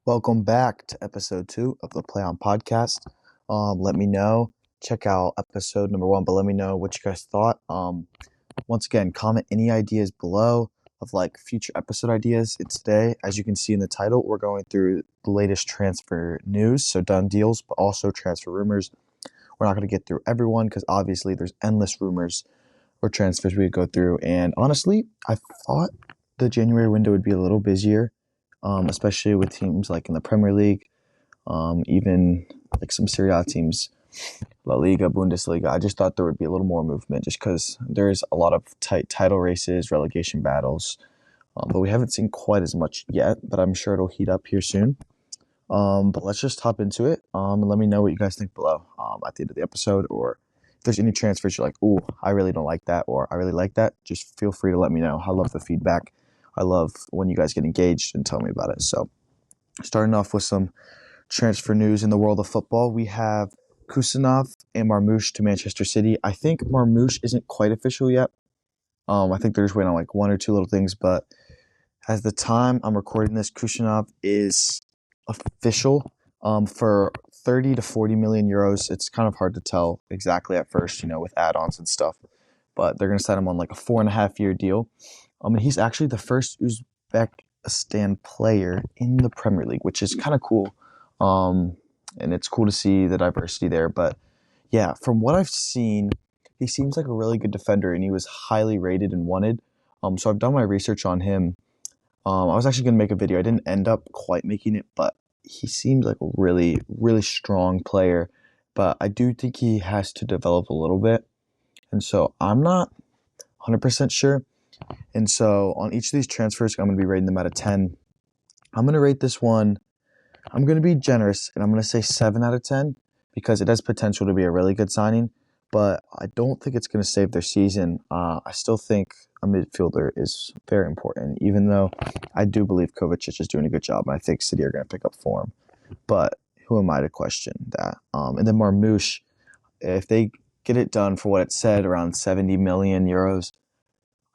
Welcome back to episode 2 of the Play On podcast. Let me know. Check out episode number 1, but let me know what you guys thought. Once again, comment any ideas below of future episode ideas. And today, as you can see in the title, we're going through the latest transfer news, so done deals, but also transfer rumors. We're not going to get through everyone because obviously there's endless rumors or transfers we could go through. And honestly, I thought the January window would be a little busier. Especially with teams in the Premier League, even some Serie A teams, La Liga, Bundesliga. I just thought there would be a little more movement just because there's a lot of tight title races, relegation battles, but we haven't seen quite as much yet, but I'm sure it'll heat up here soon. But let's just hop into it and let me know what you guys think below at the end of the episode, or if there's any transfers you're like, ooh, I really don't like that, or I really like that, just feel free to let me know. I love the feedback. I love when you guys get engaged and tell me about it. So starting off with some transfer news in the world of football, we have Kusanov and Marmoush to Manchester City. I think Marmoush isn't quite official yet. I think they're just waiting on one or two little things, but as the time I'm recording this, Kusanov is official for 30 to 40 million euros. It's kind of hard to tell exactly at first, with add-ons and stuff, but they're going to sign him on a 4.5-year deal. And he's actually the first Uzbekistan player in the Premier League, which is kind of cool. And it's cool to see the diversity there. But yeah, from what I've seen, he seems like a really good defender, and he was highly rated and wanted. So I've done my research on him. I was actually going to make a video. I didn't end up quite making it, but he seems like a really, really strong player. But I do think he has to develop a little bit. And so I'm not 100% sure. And so on each of these transfers, I'm going to be rating them out of 10. I'm going to rate this one, I'm going to be generous, and I'm going to say 7 out of 10 because it has potential to be a really good signing, but I don't think it's going to save their season. I still think a midfielder is very important, even though I do believe Kovacic is doing a good job, and I think City are going to pick up form. But who am I to question that? And then Marmoush, if they get it done for what it said, around 70 million euros,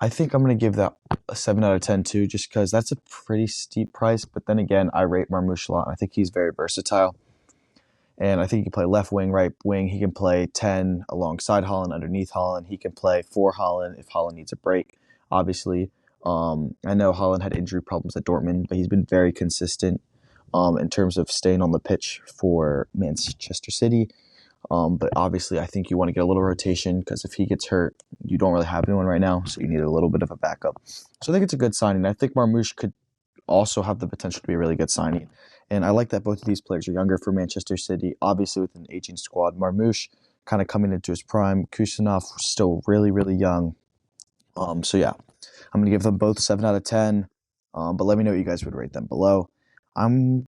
I think I'm going to give that a 7 out of 10 too, just because that's a pretty steep price. But then again, I rate Marmoush a lot. I think he's very versatile. And I think he can play left wing, right wing. He can play 10 alongside Haaland, underneath Haaland. He can play for Haaland if Haaland needs a break, obviously. I know Haaland had injury problems at Dortmund, but he's been very consistent in terms of staying on the pitch for Manchester City. But obviously, I think you want to get a little rotation because if he gets hurt, you don't really have anyone right now, so you need a little bit of a backup. So I think it's a good signing. I think Marmoush could also have the potential to be a really good signing. And I like that both of these players are younger for Manchester City, obviously with an aging squad. Marmoush kind of coming into his prime. Kusanov still really, really young. So yeah, I'm going to give them both 7 out of 10. But let me know what you guys would rate them below. I'm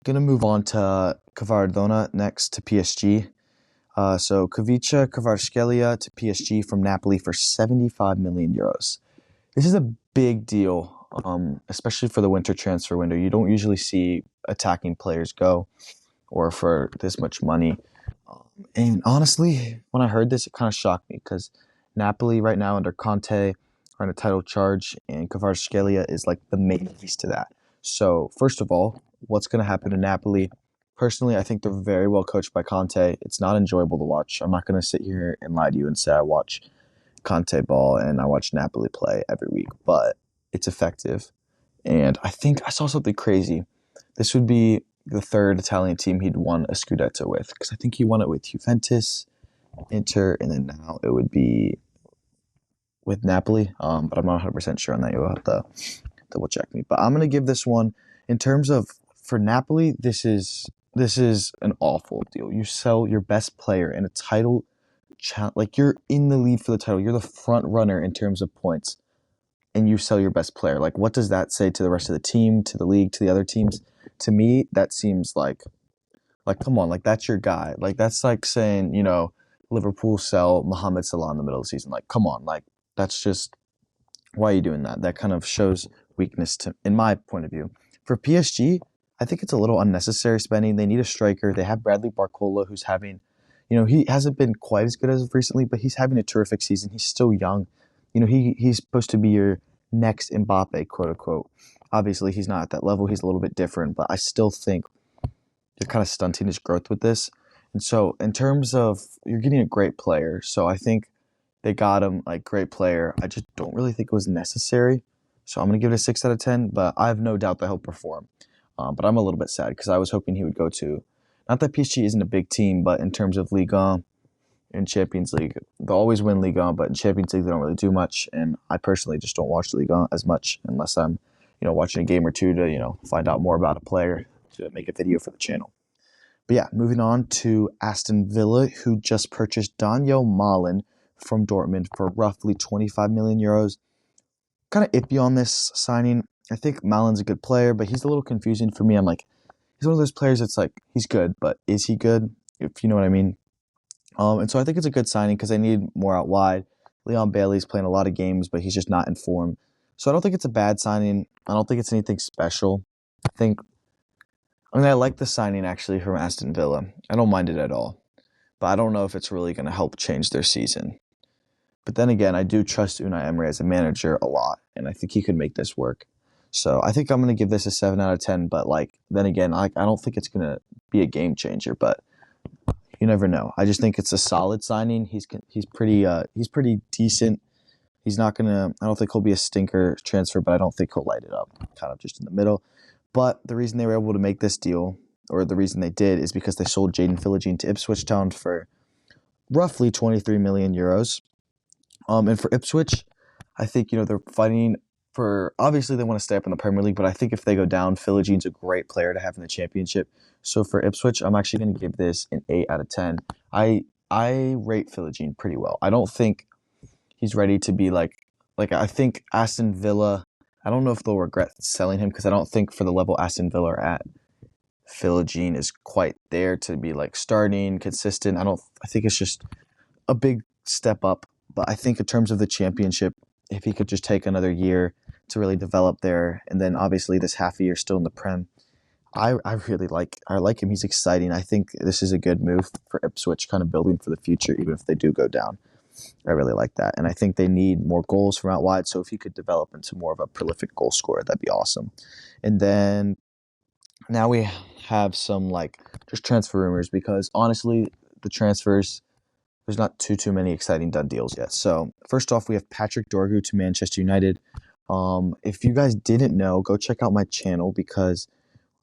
going to move on to Kvardona next to PSG. So Kavica Kvaratskhelia to PSG from Napoli for 75 million euros. This is a big deal, especially for the winter transfer window. You don't usually see attacking players go or for this much money. And honestly, when I heard this, it kind of shocked me because Napoli right now under Conte are in a title charge, and Kvaratskhelia is the main piece to that. So first of all, what's going to happen to Napoli? Personally, I think they're very well coached by Conte. It's not enjoyable to watch. I'm not going to sit here and lie to you and say I watch Conte ball and I watch Napoli play every week, but it's effective. And I think I saw something crazy. This would be the third Italian team he'd won a Scudetto with, because I think he won it with Juventus, Inter, and then now it would be with Napoli. But I'm not 100% sure on that. You'll have to double check me. But I'm going to give this one, in terms of, for Napoli, this is an awful deal. You sell your best player in a title, you're in the lead for the title. You're the front runner in terms of points, and you sell your best player. What does that say to the rest of the team, to the league, to the other teams? To me, that seems come on, that's your guy. That's saying, Liverpool sell Mohamed Salah in the middle of the season. Come on, that's just, why are you doing that? That kind of shows weakness in my point of view. For PSG, I think it's a little unnecessary spending. They need a striker. They have Bradley Barcola, who's having, he hasn't been quite as good as of recently, but he's having a terrific season. He's still young. He's supposed to be your next Mbappe, quote unquote. Obviously, he's not at that level. He's a little bit different, but I still think you're kind of stunting his growth with this. And so, in terms of you're getting a great player, so I think they got him like great player. I just don't really think it was necessary. So I'm gonna give it a 6 out of 10. But I have no doubt that he'll perform. But I'm a little bit sad because I was hoping he would go to. Not that PSG isn't a big team, but in terms of Ligue 1 and Champions League, they'll always win Ligue 1, but in Champions League they don't really do much. And I personally just don't watch Ligue 1 as much unless I'm, watching a game or two to, find out more about a player to make a video for the channel. But yeah, moving on to Aston Villa, who just purchased Daniel Malen from Dortmund for roughly 25 million euros. Kind of iffy on this signing. I think Malen's a good player, but he's a little confusing for me. I'm like, he's one of those players that's like, he's good, but is he good? If you know what I mean. And so I think it's a good signing because they need more out wide. Leon Bailey's playing a lot of games, but he's just not in form. So I don't think it's a bad signing. I don't think it's anything special. I like the signing actually from Aston Villa. I don't mind it at all. But I don't know if it's really going to help change their season. But then again, I do trust Unai Emery as a manager a lot, and I think he could make this work. So I think I'm going to give this a 7 out of 10. But then again, I don't think it's going to be a game changer. But you never know. I just think it's a solid signing. He's pretty decent. He's not gonna. I don't think he'll be a stinker transfer, but I don't think he'll light it up. Kind of just in the middle. But the reason they were able to make this deal, or the reason they did, is because they sold Jaden Philogene to Ipswich Town for roughly 23 million euros. And for Ipswich, I think they're fighting for. Obviously, they want to stay up in the Premier League, but I think if they go down, Philogene's a great player to have in the Championship. So for Ipswich, I'm actually going to give this an 8 out of 10. I rate Philogene pretty well. I don't think he's ready to be like I think Aston Villa. I don't know if they'll regret selling him because I don't think for the level Aston Villa are at, Philogene is quite there to be like starting consistent. I think it's just a big step up. But I think in terms of the Championship, if he could just take another year to really develop there, and then obviously this half a year still in the Prem, I really like him. He's exciting. I think this is a good move for Ipswich, kind of building for the future, even if they do go down. I really like that. And I think they need more goals from out wide. So if he could develop into more of a prolific goal scorer, that'd be awesome. And then now we have some just transfer rumors because honestly, the transfers, there's not too many exciting done deals yet. So first off, we have Patrick Dorgu to Manchester United. If you guys didn't know, go check out my channel because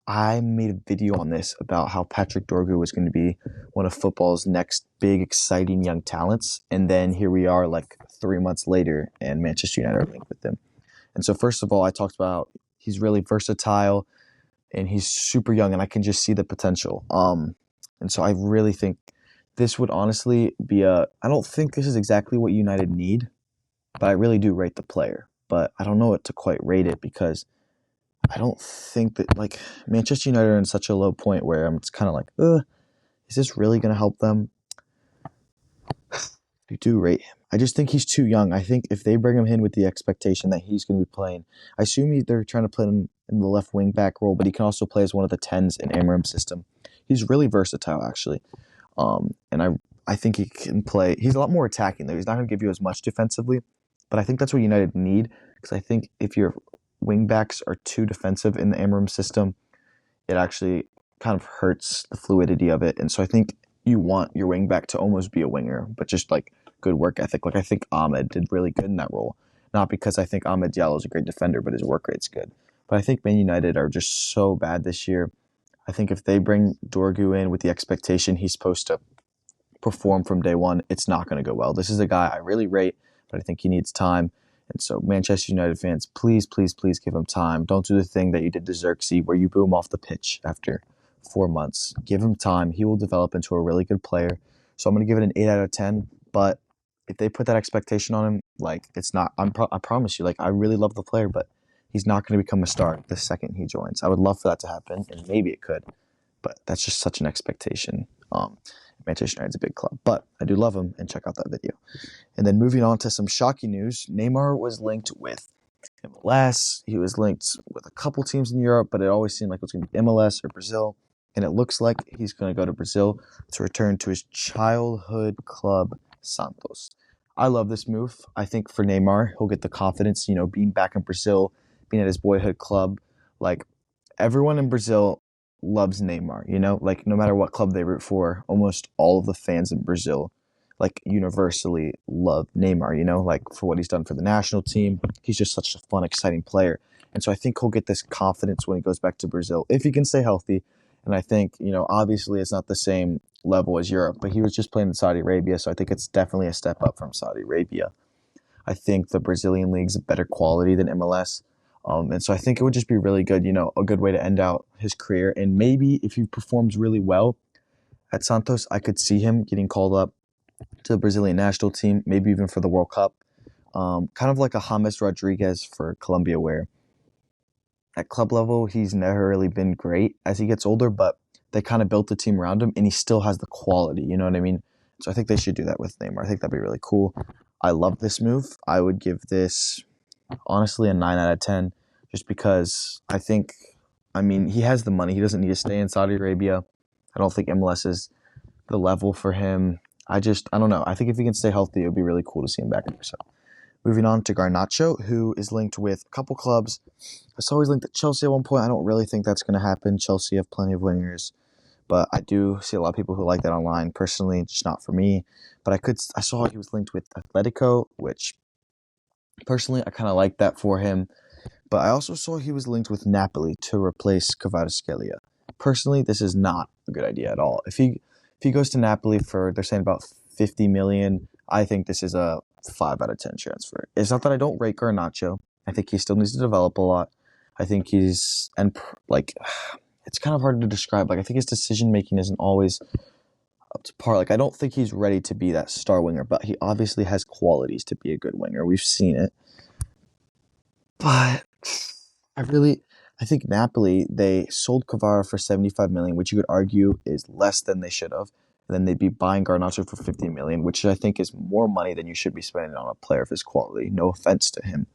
I made a video on this about how Patrick Dorgu was going to be one of football's next big, exciting young talents. And then here we are 3 months later and Manchester United are linked with him. And so first of all, I talked about he's really versatile and he's super young and I can just see the potential. And so I really think this would honestly be I don't think this is exactly what United need, but I really do rate the player. But I don't know what to quite rate it because I don't think that Manchester United are in such a low point where I'm just kind of is this really going to help them? I do rate him. I just think he's too young. I think if they bring him in with the expectation that he's going to be playing, I assume they're trying to put him in the left wing back role, but he can also play as one of the 10s in Amorim's system. He's really versatile, actually. And I think he can play. He's a lot more attacking, though. He's not going to give you as much defensively, but I think that's what United need because I think if your wing backs are too defensive in the Amorim system, it actually kind of hurts the fluidity of it. And so I think you want your wing back to almost be a winger, but just good work ethic. I think Ahmed did really good in that role. Not because I think Ahmed Diallo is a great defender, but his work rate's good. But I think Man United are just so bad this year. I think if they bring Dorgu in with the expectation he's supposed to perform from day one, it's not going to go well. This is a guy I really rate, but I think he needs time. And so Manchester United fans, please, please, please give him time. Don't do the thing that you did to Xerxes where you boo him off the pitch after 4 months. Give him time. He will develop into a really good player. So I'm going to give it an 8 out of 10. But if they put that expectation on him, it's not. I promise you, I really love the player, but he's not going to become a star the second he joins. I would love for that to happen, and maybe it could. But that's just such an expectation. Manchester United's a big club. But I do love him, and check out that video. And then moving on to some shocking news, Neymar was linked with MLS. He was linked with a couple teams in Europe, but it always seemed like it was going to be MLS or Brazil. And it looks like he's going to go to Brazil to return to his childhood club, Santos. I love this move. I think for Neymar, he'll get the confidence, being back in Brazil, being at his boyhood club. Like, everyone in Brazil loves Neymar, you know? Like, no matter what club they root for, almost all of the fans in Brazil, like, universally love Neymar, you know? Like, for what he's done for the national team. He's just such a fun, exciting player. And so I think he'll get this confidence when he goes back to Brazil, if he can stay healthy. And I think, obviously it's not the same level as Europe, but he was just playing in Saudi Arabia, so I think it's definitely a step up from Saudi Arabia. I think the Brazilian league's a better quality than MLS. And so I think it would just be really good, a good way to end out his career. And maybe if he performs really well at Santos, I could see him getting called up to the Brazilian national team, maybe even for the World Cup. Kind of like a James Rodriguez for Colombia, where at club level, he's never really been great as he gets older, but they kind of built the team around him, and he still has the quality, you know what I mean? So I think they should do that with Neymar. I think that'd be really cool. I love this move. I would give this, honestly, a 9 out of 10, just because he has the money. He doesn't need to stay in Saudi Arabia. I don't think MLS is the level for him. I don't know. I think if he can stay healthy, it would be really cool to see him back in Brazil. Moving on to Garnacho, who is linked with a couple clubs. I saw he's linked to Chelsea at one point. I don't really think that's going to happen. Chelsea have plenty of wingers, but I do see a lot of people who like that online. Personally, just not for me. But I saw he was linked with Atletico, which personally I kind of like that for him. But I also saw he was linked with Napoli to replace Kvaratskhelia. Personally, this is not a good idea at all. If he goes to Napoli for, they're saying about 50 million, I think this is a 5 out of 10 transfer. It's not that I don't rate Garnacho. I think he still needs to develop a lot. I think it's kind of hard to describe. Like, I think his decision making isn't always up to par. Like, I don't think he's ready to be that star winger, but he obviously has qualities to be a good winger. We've seen it. But I think Napoli, they sold Kvara for 75 million, which you could argue is less than they should have. And then they'd be buying Garnacho for 50 million, which I think is more money than you should be spending on a player of his quality. No offense to him.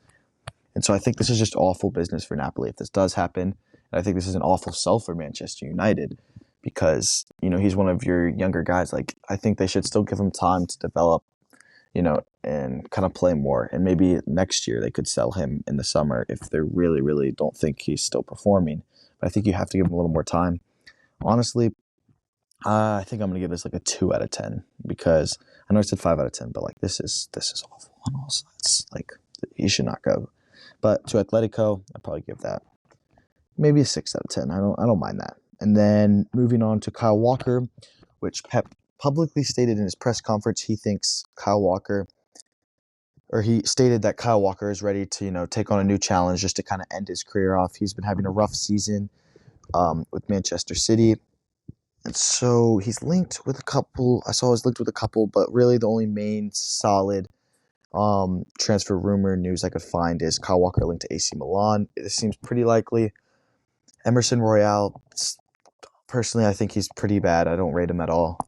And so I think this is just awful business for Napoli if this does happen. And I think this is an awful sell for Manchester United because, he's one of your younger guys. Like, I think they should still give him time to develop, and kind of play more. And maybe next year they could sell him in the summer if they really, really don't think he's still performing. But I think you have to give him a little more time. Honestly, I think I'm going to give this like a 2 out of 10 because I know I said 5 out of 10, but like this is awful on all sides. Like, he should not go. But to Atletico, I'd probably give that maybe a 6 out of 10. I don't mind that. And then moving on to Kyle Walker, which Pep publicly stated in his press conference he stated that Kyle Walker is ready to, take on a new challenge just to kind of end his career off. He's been having a rough season with Manchester City. And so he's linked with a couple. I saw he was linked with a couple, but really the only main solid transfer rumor news I could find is Kyle Walker linked to AC Milan. This seems pretty likely. Emerson Royale, personally, I think he's pretty bad. I don't rate him at all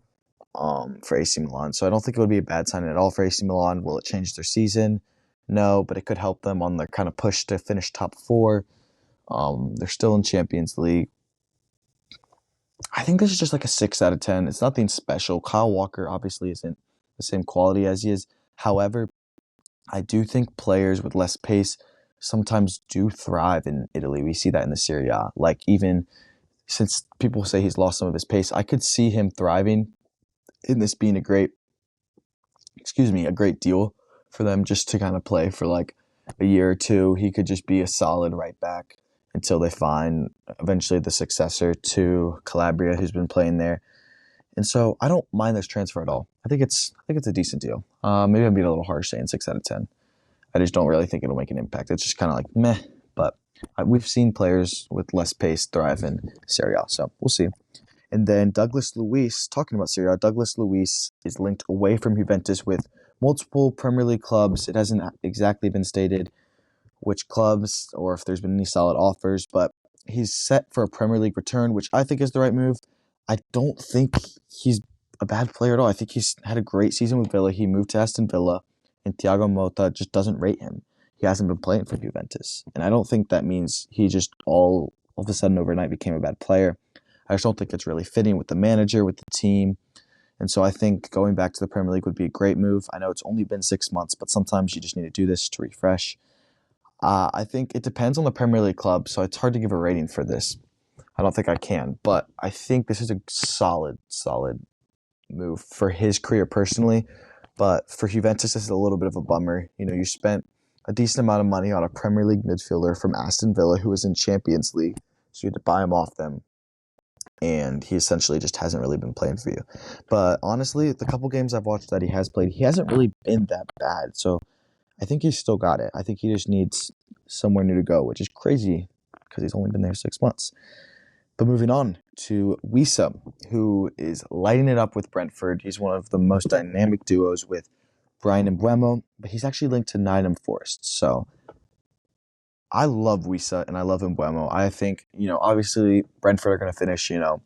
for AC Milan. So I don't think it would be a bad sign at all for AC Milan. Will it change their season? No, but it could help them on their kind of push to finish top 4. They're still in Champions League. I think this is just like a 6 out of 10. It's nothing special. Kyle Walker obviously isn't the same quality as he is. However, I do think players with less pace sometimes do thrive in Italy. We see that in the Serie A. Like, even since people say he's lost some of his pace, I could see him thriving in this being a great deal for them just to kind of play for like a year or two. He could just be a solid right back until they find eventually the successor to Calabria, who's been playing there. And so I don't mind this transfer at all. I think it's a decent deal. Maybe I'm being a little harsh saying 6 out of 10. I just don't really think it'll make an impact. It's just kind of like meh. But we've seen players with less pace thrive in Serie A, so we'll see. And then Douglas Luiz, talking about Serie A, Douglas Luiz is linked away from Juventus with multiple Premier League clubs. It hasn't exactly been stated which clubs or if there's been any solid offers, but he's set for a Premier League return, which I think is the right move. I don't think he's a bad player at all. I think he's had a great season with Villa. He moved to Aston Villa, and Thiago Motta just doesn't rate him. He hasn't been playing for Juventus. And I don't think that means he just all of a sudden overnight became a bad player. I just don't think it's really fitting with the manager, with the team. And so I think going back to the Premier League would be a great move. I know it's only been 6 months, but sometimes you just need to do this to refresh. I think it depends on the Premier League club, so it's hard to give a rating for this. I don't think I can, but I think this is a solid move for his career personally. But for Juventus, this is a little bit of a bummer. You spent a decent amount of money on a Premier League midfielder from Aston Villa who was in Champions League, so you had to buy him off them, and he essentially just hasn't really been playing for you. But honestly, the couple games I've watched that he has played, he hasn't really been that bad. So I think he's still got it. I think he just needs somewhere new to go, which is crazy because he's only been there 6 months. But moving on to Wissa, who is lighting it up with Brentford. He's one of the most dynamic duos with Brian and Buemo, but he's actually linked to Nottingham Forest. So I love Wissa and I love Buemo. I think, obviously Brentford are going to finish, 9th,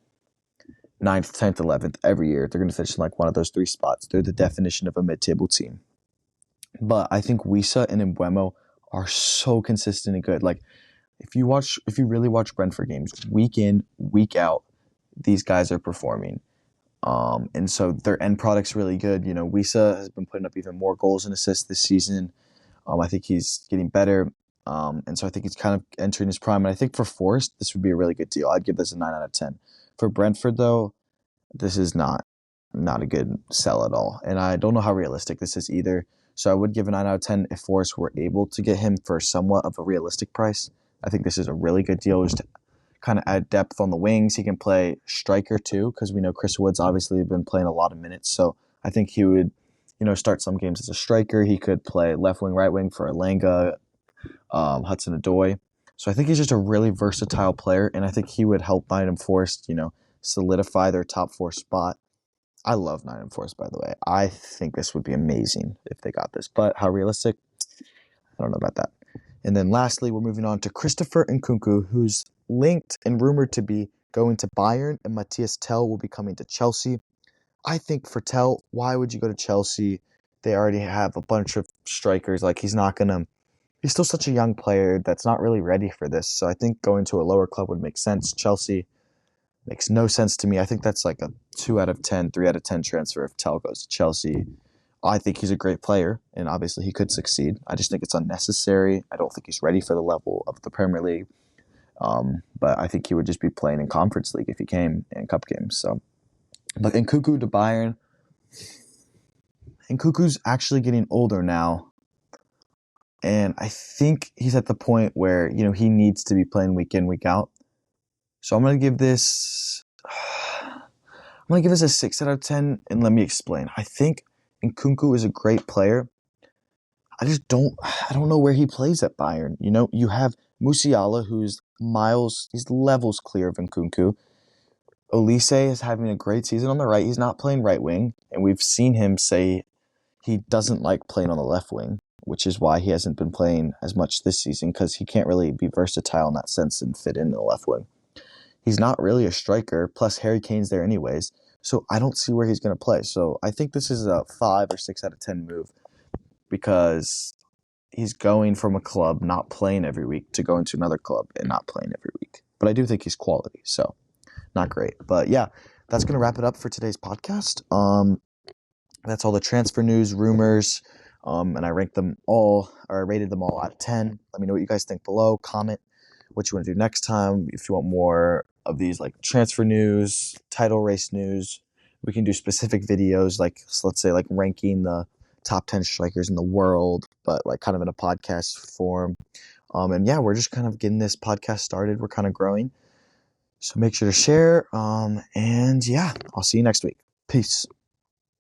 10th, 11th every year. They're going to finish in like one of those three spots. They're the definition of a mid-table team. But I think Wissa and Buemo are so consistent and good. Like, if you really watch Brentford games week in, week out, these guys are performing. And so their end product's really good. Wissa has been putting up even more goals and assists this season. I think he's getting better. And so I think he's kind of entering his prime. And I think for Forest, this would be a really good deal. I'd give this a 9 out of 10. For Brentford, though, this is not a good sell at all. And I don't know how realistic this is either. So I would give a 9 out of 10 if Forest were able to get him for somewhat of a realistic price. I think this is a really good deal just to kind of add depth on the wings. He can play striker too, because we know Chris Wood's obviously been playing a lot of minutes. So I think he would, start some games as a striker. He could play left wing, right wing for Elanga, Hudson-Odoi. So I think he's just a really versatile player, and I think he would help Nottingham Forest, solidify their top 4 spot. I love Nottingham Forest, by the way. I think this would be amazing if they got this, but how realistic? I don't know about that. And then lastly, we're moving on to Christopher Nkunku, who's linked and rumored to be going to Bayern, and Matthias Tell will be coming to Chelsea. I think for Tell, why would you go to Chelsea? They already have a bunch of strikers. Like, he's still such a young player that's not really ready for this. So I think going to a lower club would make sense. Chelsea makes no sense to me. I think that's like a 2 out of 10, 3 out of 10 transfer if Tell goes to Chelsea. I think he's a great player, and obviously he could succeed. I just think it's unnecessary. I don't think he's ready for the level of the Premier League. But I think he would just be playing in Conference League if he came in cup games. So, but Nkunku to Bayern. Nkunku's actually getting older now, and I think he's at the point where he needs to be playing week in, week out. So I'm gonna give this a 6 out of 10, and let me explain. I think Nkunku is a great player. I don't know where he plays at Bayern. You have Musiala, who's he's levels clear of Nkunku. Olise is having a great season on the right. He's not playing right wing, and we've seen him say he doesn't like playing on the left wing, which is why he hasn't been playing as much this season, because he can't really be versatile in that sense and fit in the left wing. He's not really a striker, plus Harry Kane's there anyways, so I don't see where he's going to play. So I think this is a 5 or 6 out of 10 move, because he's going from a club not playing every week to going to another club and not playing every week. But I do think he's quality, so not great. But yeah, that's going to wrap it up for today's podcast. That's all the transfer news, rumors, and I rated them all out of 10. Let me know what you guys think below. Comment what you want to do next time. If you want more of these like transfer news, title race news, we can do specific videos, like, so let's say like ranking the top 10 strikers in the world, but like kind of in a podcast form. And yeah, we're just kind of getting this podcast started. We're kind of growing. So make sure to share. And yeah, I'll see you next week. Peace.